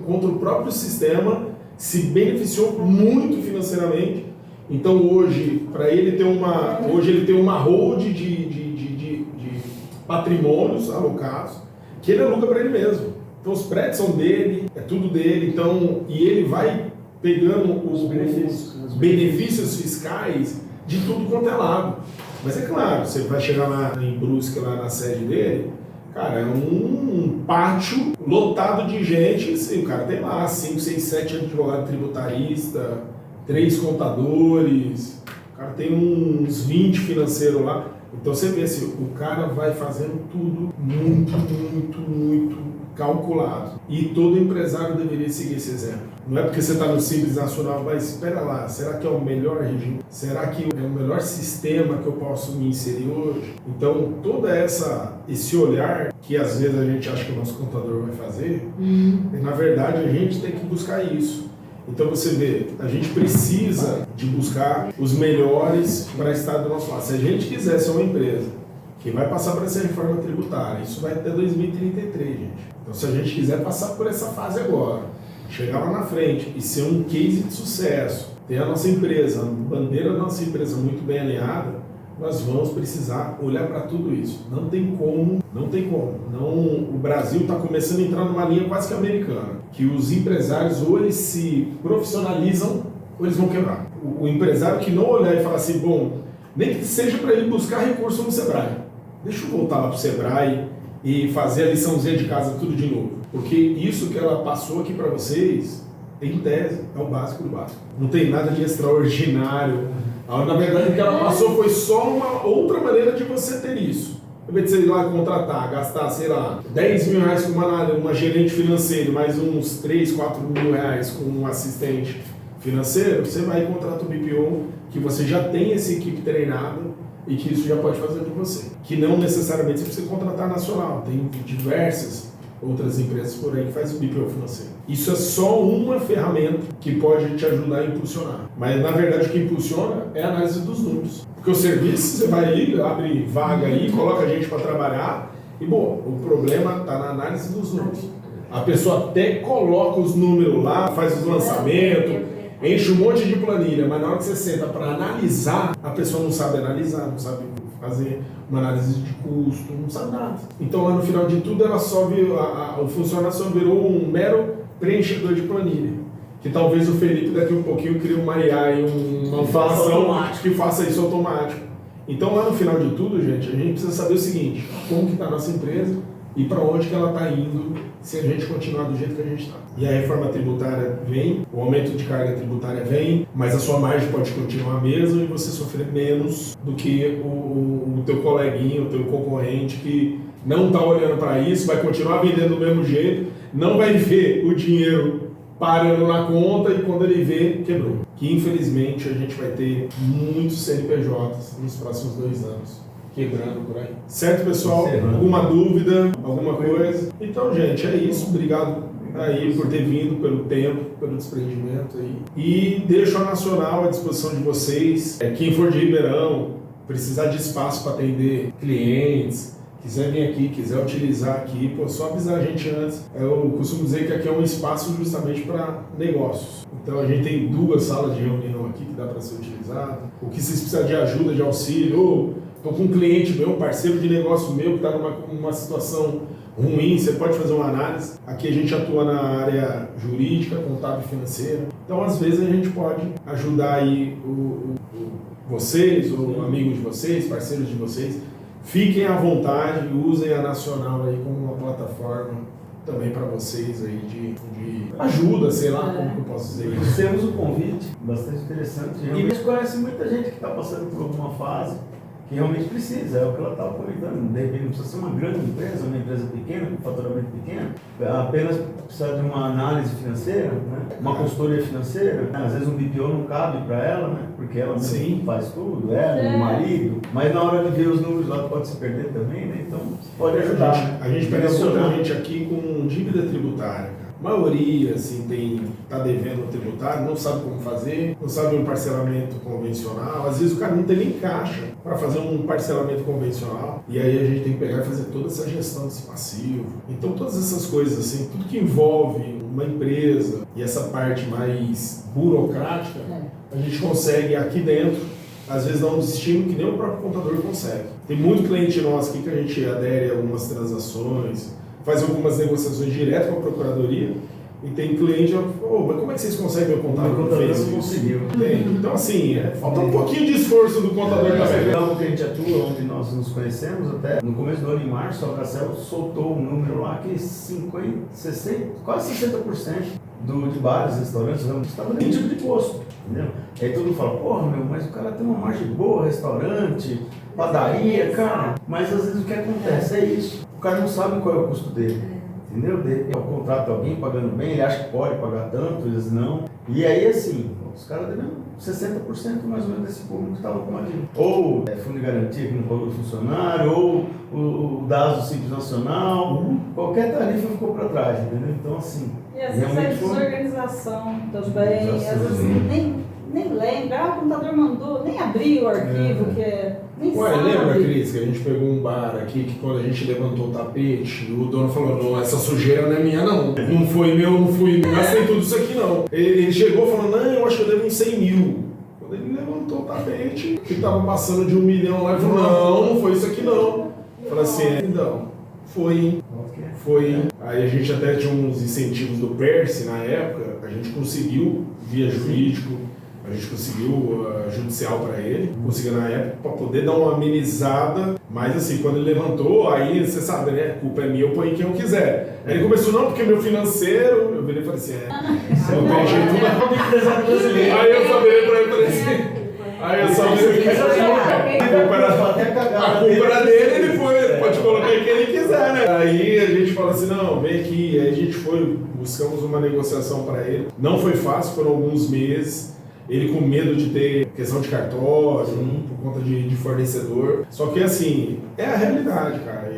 contra o próprio sistema, se beneficiou muito financeiramente. Então hoje, para ele ter uma hold de patrimônios alocados, que ele aluga para ele mesmo. Então os prédios são dele, é tudo dele, então, e ele vai pegando os benefícios fiscais de tudo quanto é lado. Mas é claro, você vai chegar lá em Brusque, lá na sede dele, cara, é um pátio lotado de gente, assim, o cara tem lá 5, 6, 7 advogados tributaristas, 3 contadores, o cara tem uns 20 financeiros lá. Então você vê assim, o cara vai fazendo tudo muito calculado. E todo empresário deveria seguir esse exemplo. Não é porque você está no Simples Nacional, mas espera lá, será que é o melhor regime? Será que é o melhor sistema que eu posso me inserir hoje? Então, todo esse olhar que às vezes a gente acha que o nosso contador vai fazer, na verdade a gente tem que buscar isso. Então você vê, a gente precisa de buscar os melhores para estar do nosso lado. Se a gente quiser ser uma empresa que vai passar por essa reforma tributária, isso vai até 2033, gente. Então se a gente quiser passar por essa fase agora, chegar lá na frente e ser um case de sucesso, ter a nossa empresa, a bandeira da nossa empresa muito bem alinhada, nós vamos precisar olhar para tudo isso. Não tem como. O Brasil está começando a entrar numa linha quase que americana, que os empresários ou eles se profissionalizam ou eles vão quebrar. O empresário que não olhar e falar assim, bom, nem que seja para ele buscar recurso no Sebrae. Deixa eu voltar lá para o Sebrae e fazer a liçãozinha de casa tudo de novo. Porque isso que ela passou aqui para vocês, em tese, é o básico do básico. Não tem nada de extraordinário. Na verdade, o que ela passou foi só uma outra maneira de você ter isso. Ao invés de você ir lá contratar, gastar, sei lá, 10 mil reais com uma gerente financeira, mais uns 3, 4 mil reais com um assistente financeiro, você vai e contrata o BPO, que você já tem essa equipe treinada e que isso já pode fazer de você. Que não necessariamente você precisa contratar nacional, tem diversas outras empresas por aí que fazem o BPO financeiro. Isso é só uma ferramenta que pode te ajudar a impulsionar. Mas, na verdade, o que impulsiona é a análise dos números. Porque o serviço, você vai aí, abre vaga aí, coloca a gente para trabalhar e, bom, o problema está na análise dos números. A pessoa até coloca os números lá, faz os lançamentos, enche um monte de planilha, mas na hora que você senta para analisar, a pessoa não sabe analisar, não sabe fazer uma análise de custo, não sabe nada. Então lá no final de tudo ela só viu, o funcionário só virou um mero preenchedor de planilha. Que talvez o Felipe daqui um pouquinho crie uma IA e uma informação que faça isso automático. Então lá no final de tudo, gente, a gente precisa saber o seguinte, como que está a nossa empresa e para onde que ela está indo se a gente continuar do jeito que a gente está. E a reforma tributária vem, o aumento de carga tributária vem, mas a sua margem pode continuar a mesma e você sofrer menos do que o teu coleguinha, o teu concorrente que não está olhando para isso, vai continuar vendendo do mesmo jeito, não vai ver o dinheiro parando na conta e quando ele vê, quebrou. Que infelizmente a gente vai ter muitos CNPJs nos próximos 2 anos. Quebrando por aí. Certo, pessoal? Alguma dúvida? Alguma coisa? Então, gente, é isso. Obrigado aí por ter vindo, pelo tempo, pelo desprendimento aí. E deixo a Nacional à disposição de vocês. Quem for de Ribeirão, precisar de espaço para atender clientes, quiser vir aqui, quiser utilizar aqui, só avisar a gente antes. Eu costumo dizer que aqui é um espaço justamente para negócios. Então a gente tem 2 salas de reunião aqui que dá para ser utilizado. O que vocês precisam de ajuda, de auxílio, estou com um cliente meu, um parceiro de negócio meu que está numa situação ruim, você pode fazer uma análise. Aqui a gente atua na área jurídica, contábil e financeira. Então às vezes a gente pode ajudar aí vocês, ou amigos de vocês, parceiros de vocês. Fiquem à vontade, usem a Nacional aí como uma plataforma também para vocês aí de ajuda, sei lá como que eu posso dizer isso. Temos um convite bastante interessante. E a gente conhece muita gente que está passando por alguma fase que realmente precisa, é o que ela estava comentando. De repente não precisa ser uma grande empresa, uma empresa pequena, com faturamento pequeno, apenas precisa de uma análise financeira, né? Uma consultoria financeira. Às vezes um BPO não cabe para ela, né? Porque ela mesmo faz tudo, ela, o marido, mas na hora de ver os números lá pode se perder também, né? Então pode ajudar. A gente pega muita gente aqui com dívida tributária. A maioria assim, tá devendo tributário, não sabe como fazer, não sabe um parcelamento convencional. Às vezes o cara não tem nem caixa para fazer um parcelamento convencional. E aí a gente tem que pegar e fazer toda essa gestão desse passivo. Então todas essas coisas, assim, tudo que envolve uma empresa e essa parte mais burocrática, a gente consegue aqui dentro, às vezes dar um destino que nem o próprio contador consegue. Tem muito cliente nosso aqui que a gente adere a algumas transações, faz algumas negociações direto com a procuradoria e tem cliente que fala, mas como é que vocês conseguem meu contador? O contador não conseguiu. Então assim, falta um pouquinho de esforço do contador também. É que a gente atua, onde nós nos conhecemos, até no começo do ano, em março, a Bracel soltou um número lá que 50, 60, quase 60% de bares, restaurantes, estava nem tipo de imposto, entendeu? Aí todo mundo fala, porra, mas o cara tem uma margem boa, restaurante, padaria, cara. Mas às vezes o que acontece é isso. O cara não sabe qual é o custo dele, entendeu? Eu contrato alguém pagando bem, ele acha que pode pagar tanto, eles não. E aí assim, os caras devem 60% mais ou menos desse público que estava com a dívida. Ou fundo de garantia que não pagou o funcionário, ou o DAS do Simples Nacional, qualquer tarifa ficou para trás, entendeu? Então assim... E às vezes é desorganização também, às vezes nem lembra, o computador mandou, nem abriu o arquivo, nem sabe. Lembra, Cris, que a gente pegou um bar aqui, que quando a gente levantou o tapete, o dono falou, não, essa sujeira não é minha não, não foi meu, não gastei tudo isso aqui não. Ele chegou falando, não, eu acho que eu devo uns 100 mil. Quando ele levantou o tapete, que tava passando de 1 milhão lá, ele falou, não foi isso aqui não. Eu falei assim, então, foi. Aí a gente até tinha uns incentivos do PERSE na época, a gente conseguiu, via jurídico, a gente conseguiu judicial para ele, conseguiu na época para poder dar uma amenizada, mas assim, quando ele levantou, aí você sabe, né, a culpa é minha, eu ponho quem eu quiser. Aí ele começou, não, porque meu financeiro, eu virei e falei assim, não tem jeito não. Aí eu só virei para ele e falei assim, a culpa era dele, ele pode colocar quem ele quiser, né? Aí a gente fala assim, não, vem aqui, aí a gente buscamos uma negociação para ele, não foi fácil, foram alguns meses, ele com medo de ter questão de cartório, por conta de fornecedor. Só que assim, é a realidade, cara.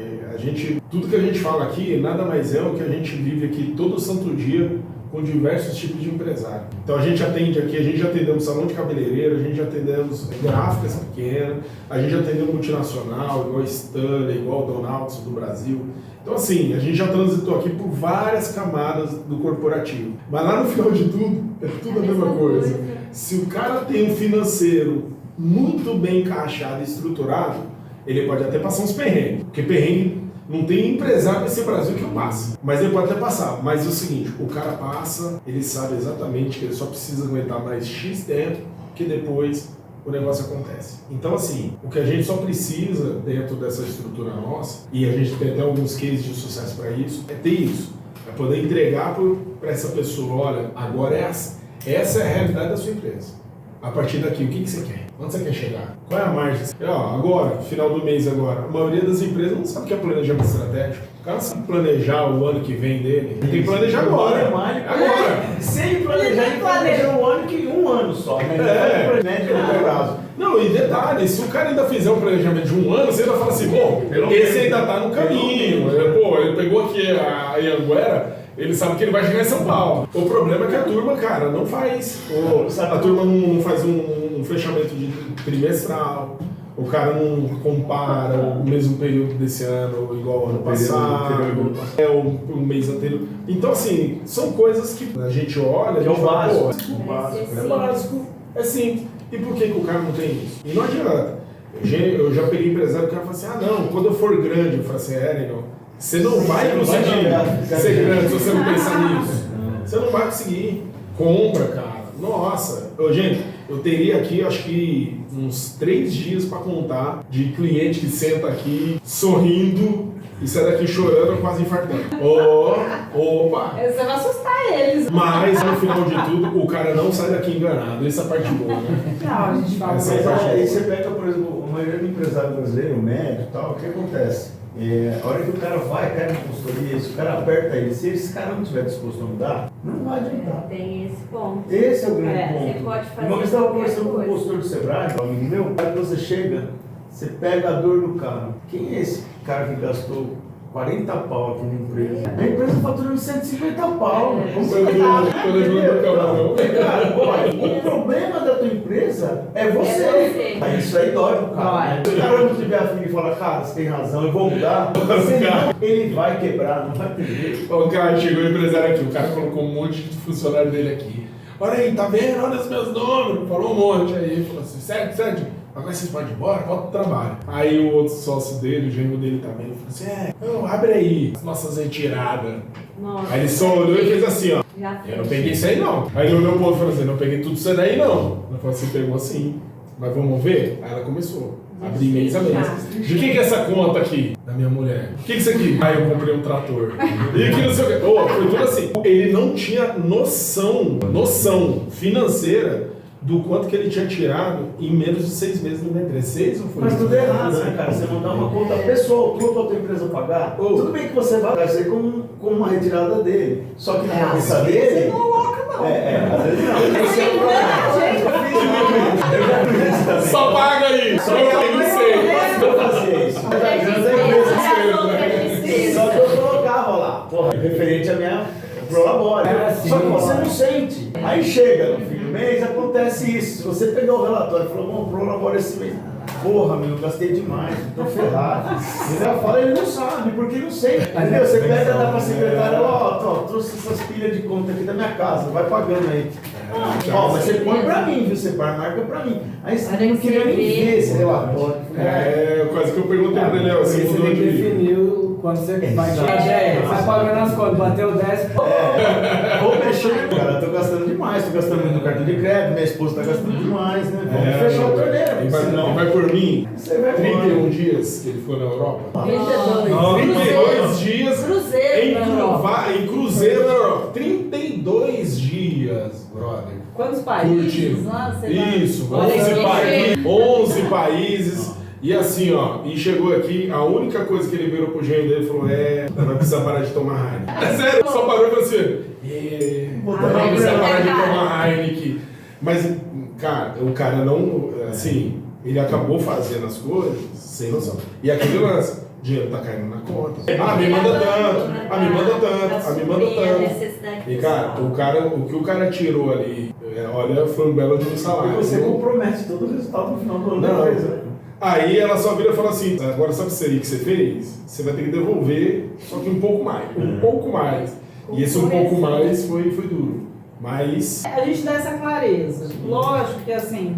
Tudo que a gente fala aqui nada mais é o que a gente vive aqui todo santo dia com diversos tipos de empresário. Então a gente atende aqui, a gente já atendemos salão de cabeleireiro, a gente já atendemos gráficas pequenas, a gente já atendeu multinacional, igual a Stanley, igual a Donaldson do Brasil. Então assim, a gente já transitou aqui por várias camadas do corporativo. Mas lá no final de tudo, é tudo a mesma coisa. Se o cara tem um financeiro muito bem encaixado e estruturado, ele pode até passar uns perrengues. Porque perrengue não tem empresário nesse Brasil que não passa. Mas ele pode até passar. Mas é o seguinte, o cara passa, ele sabe exatamente que ele só precisa aguentar mais X tempo, que depois o negócio acontece. Então, assim, o que a gente só precisa dentro dessa estrutura nossa, e a gente tem até alguns cases de sucesso para isso, é ter isso. É poder entregar para essa pessoa, olha, agora essa é a realidade da sua empresa. A partir daqui, o que você quer? Onde você quer chegar? Qual é a margem? Agora, final do mês agora, a maioria das empresas não sabe o que é planejamento estratégico. O cara não sabe planejar o ano que vem dele. Ele tem que planejar agora. Agora. Se ele planejar, ele planeja um ano só. Né? Médio longo prazo. Não, e detalhe, se o cara ainda fizer um planejamento de um ano, você ainda fala assim, bom, esse ainda tá no caminho. Pô, ele pegou aqui a Anhanguera, ele sabe que ele vai chegar em São Paulo. O problema é que a turma, cara, não faz. A turma não faz um fechamento de trimestral. O cara não compara o mesmo período desse ano igual ao ano passado, o mês anterior. Então, assim, são coisas que a gente olha, a gente fala, pô, é básico, é simples. E por que o cara não tem isso? E não adianta. Eu já peguei empresário que fala assim, não, quando eu for grande, eu falo assim, não, você não vai conseguir ser grande se você não pensar nisso. Você não vai conseguir. Compra, cara. Nossa. Gente, eu teria aqui, acho que uns 3 dias para contar de cliente que senta aqui sorrindo e sai daqui chorando, quase infartando. Opa! Você vai assustar eles. Mas, no final de tudo, o cara não sai daqui enganado. Essa é a parte boa, né? Não, a gente fala. Essa é a parte Aí boa. você pega, por exemplo, a maioria do empresário brasileiro, o médio e tal, o que acontece? A hora que o cara vai, cai na consultoria, se o cara aperta ele, se esse cara não estiver disposto a mudar, não vai adiantar. Tem esse ponto. Esse é o grande ponto. Você pode fazer Uma vez eu estava qualquer conversando com um coisa. consultor do Sebrae, um amigo meu, aí você chega, você pega a dor do cara. Quem é esse cara que gastou 40 pau aqui na empresa? A empresa faturando 150 pau. Como você tá? Cara, olha, o problema da tua empresa é você. Aí isso aí dói pro cara. Se o cara não tiver afim e falar, cara, você tem razão, eu vou mudar, senão ele vai quebrar, não vai ter jeito. O cara chegou o empresário aqui, o cara colocou um monte de funcionário dele aqui. Olha aí, tá vendo? Olha os meus números. Falou um monte aí. Ele falou assim, Sérgio, agora vocês podem ir embora, volta pro trabalho. Aí o outro sócio dele, o genro dele também, falou assim, não, abre aí as nossas retiradas. Nossa, Aí ele só olhou e fez assim, ó. já Eu não peguei isso aí não. Aí ele olhou pro outro e falou assim, não peguei tudo isso daí não. Ela falou assim, pegou assim, mas vamos ver? Aí ela começou. Abri mês a mês. De quem que é essa conta aqui? Da minha mulher. O que isso aqui? Aí eu comprei um trator. E que não sei o quê. Foi tudo assim. Ele não tinha noção financeira do quanto que ele tinha tirado em menos de 6 meses na empresa. 6 ou foi? Mas tudo errado, né, cara? Você mandar uma conta pessoal tua pra tua empresa pagar, tudo bem que você vai fazer como uma retirada dele. Só que na cabeça dele. Não coloca, não. Às vezes não. Esse é o problema. Eu já fiz isso também. Só paga aí! Só eu tenho 6. Eu fazia isso. Só que eu colocava lá, porra, referente à minha prolabore. Só que você não sente. Aí chega no fim do mês, acontece isso. Se você pegar o relatório e falar, bom, prolabore esse mês. Porra, meu, eu gastei demais, tô ferrado. Ele já fala, ele não sabe, porque ele não sente. Entendeu? Você pega, dá pra secretária, ó, trouxe essas pilhas de conta aqui da minha casa, vai pagando aí. Ó, mas você põe pra mim, viu? Você marca pra mim. Aí você não queria nem ver esse relatório. Quase que eu perguntei pra ele, você Você mudou tem que de... definir quando você vai vai pagando as contas, bateu 10. Vou mexer, cara, eu tô gastando demais, tô gastando muito no cartão de crédito, minha esposa tá gastando demais, né? Vamos fechar a torneira. Ele vai por mim, Você vai 31 dias que ele foi na Europa. 32 dias Cruzeiro na Europa. em Cruzeiro na Europa. 32 dias, brother. Quantos países? Curtindo. Lá, você vai- Isso, Olha 11 que países. 11 países. E assim, ó, e chegou aqui, a única coisa que ele virou pro genro dele e falou, vai precisar parar de tomar Heineken. É sério, só parou e falou assim, vai precisar parar de tomar Heineken. Mas, cara, o cara não, assim, ele acabou fazendo as coisas sem noção. E aquele lance, o dinheiro tá caindo na conta. Me manda tanto, me manda tanto, me manda tanto. E cara, o que o cara tirou ali, olha, foi um belo de um salário. E você compromete todo o resultado no final do ano. Não. Aí ela só vira e fala assim, agora sabe isso aí que você fez? Você vai ter que devolver, só que um pouco mais. Um pouco mais. E esse um pouco mais foi duro. Mas... A gente dá essa clareza. Lógico que assim,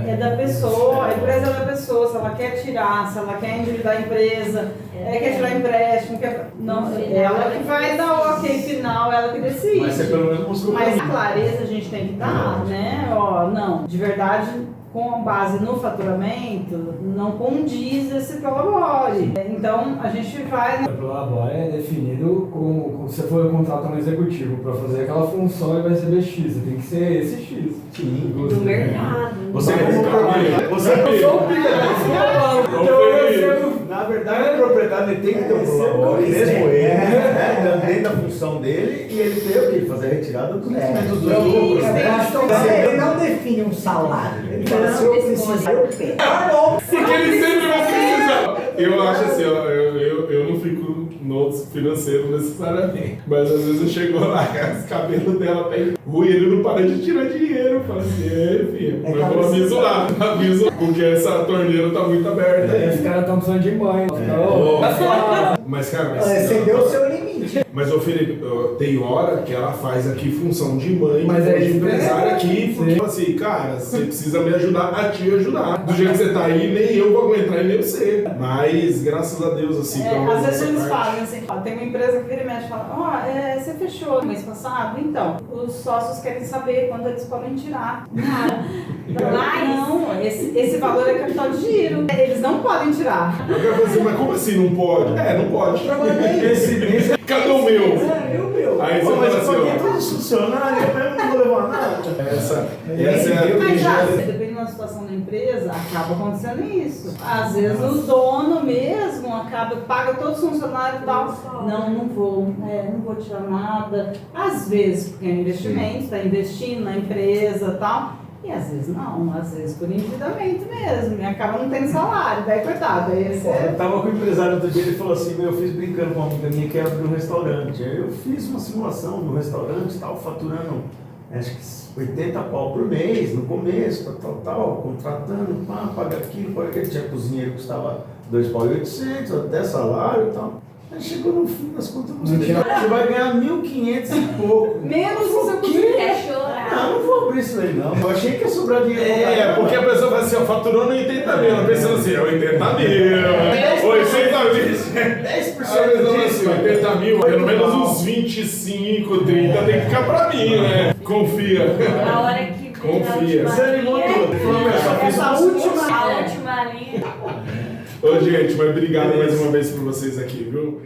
é da pessoa, a empresa é da pessoa, se ela quer tirar, se ela quer endividar a empresa, quer tirar empréstimo, não, ela que vai dar o ok final, ela que decide. Mas você pelo menos mostrou. Mas a clareza a gente tem que dar, né? Ó, não, de verdade, com base no faturamento, não condiz esse prolabore. Então, a gente vai... O prolabore é definido como você for contratar um executivo para fazer aquela função e vai receber X. Tem que ser esse X. Sim, Do mercado. Você como proprietário, você Eu sou o Então, eu recebo, na verdade, o proprietário ele tem que ter um prolabore, mesmo ele, né, dentro da função dele, e ele tem o quê? Fazer a retirada dos rendimentos dos lucros. Ele não define um salário. Ele fala, se eu precisar, eu pego. Porque ele sempre vai precisar. Eu acho assim, ó, eu não fico no financeiro necessariamente. Mas às vezes eu chego lá, os cabelos dela tá ruim, ele não para de tirar dinheiro. Fala assim, filho, eu vou aviso lá, aviso, porque essa torneira tá muito aberta aí. Os caras estão precisando de mãe. Mas, cara, Excedeu o seu limite. Mas, ô Felipe, tem hora que ela faz aqui função de mãe, Mas é de isso, empresária aqui, porque sim. assim, cara, você precisa me ajudar a te ajudar. Do jeito que você tá aí, nem eu vou aguentar e nem você. Mas, graças a Deus, assim, pelo menos às vezes essa eles parte. falam assim, tem uma empresa que vira e mexe e fala, você fechou no mês passado? Então, os sócios querem saber quando eles podem tirar. Não, esse valor é capital de giro. Eles não podem tirar. Eu quero fazer, mas como assim não pode? Não pode. Esse mês Cadê o meu? é o meu. Aí você Mas fala eu assim, paguei ó. todos os funcionários, eu mesmo não vou levar nada. Essa é a Mas, dependendo da situação da empresa, acaba acontecendo isso. Às vezes o dono mesmo paga todos os funcionários e tal. Não vou tirar nada. Às vezes, porque é um investimento, está investindo na empresa e tal. E às vezes não, às vezes por endividamento mesmo. E acaba não tendo salário, daí coitado. Aí Eu você... tava com o empresário outro dia, ele falou assim, eu fiz brincando com uma amiga minha que ia abrir um restaurante. Aí eu fiz uma simulação no restaurante e tal, faturando acho que 80 pau por mês, no começo, tal, contratando, paga aquilo, paga aquilo. Tinha cozinheiro que custava 2.800 pau, até salário e tal. Aí chegou no fim das contas, você vai ganhar 1.500 e pouco. Menos o seu quê? Quer chorar. Não vou abrir isso aí não. Eu achei que ia sobrar dinheiro. porque a pessoa fala assim, ó, faturando 80 mil, ela pensando assim, 80 mil, 80 mil. 10% disso. 80 mil, pelo menos uns 25, 30 tem que ficar pra mim, né? Confia. Na hora que Confia. Você animou tudo. Falou, meu, só fiz Essa uma última- a última linha. Ô, gente, mas obrigado mais uma vez por vocês aqui, viu?